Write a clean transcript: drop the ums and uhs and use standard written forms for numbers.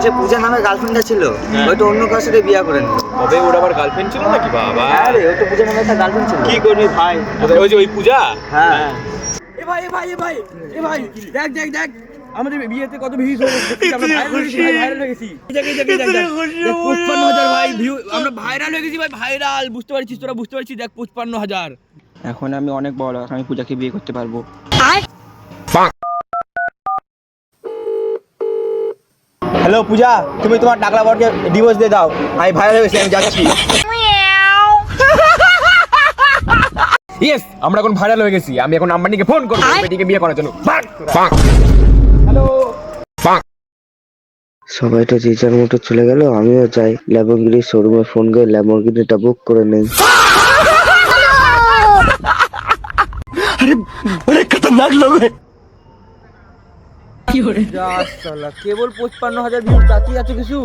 যে পূজা নামে গার্লফ্রেন্ডটা ছিল ওইটা অন্য কারোর সাথে বিয়ে করে নিল। তবে ওর আবার গার্লফ্রেন্ড ছিল নাকি বাবা? আরে ওই তো পূজা নামে একটা গার্লফ্রেন্ড ছিল। কি করবি ভাই? ওই যে ওই পূজা। হ্যাঁ এ ভাই দেখ দেখ দেখ আমাদের বিয়েতে কত ভিউজ হয়ে গেছে, আমরা ভাইরাল হয়ে গেছি। দেখ 55,000 ভাই ভিউ, আমরা ভাইরাল হয়ে গেছি ভাই, ভাইরাল। বুঝতে পারছিস তোরা? বুঝতে পারছিস? দেখ 55,000। এখন আমি অনেক বড়, এখন আমি পূজাকে বিয়ে করতে পারবো। হ্যালো পূজা, তুমি তোমার টাকলা বরকে ডিভোর্স দিয়ে দাও, আমি ভাইরাল হয়ে গেছি, আমি যাচ্ছি। ইয়েস, আমরা এখন ভাইরাল হয়ে গেছি। আমি এখন আম্বানিকে ফোন করব বেটিকে বিয়ে করার জন্য। হ্যালো। সবাই তো যে যার মতো চলে গেল, আমিও যাই ল্যাম্বরগিনি শোরুমে ফোন করে ল্যাম্বরগিনিটা বুক করে নেই। अरे खतरनाक लोग हैं। কেবল 55,000 ভিউ, তাতেই এত কিছু?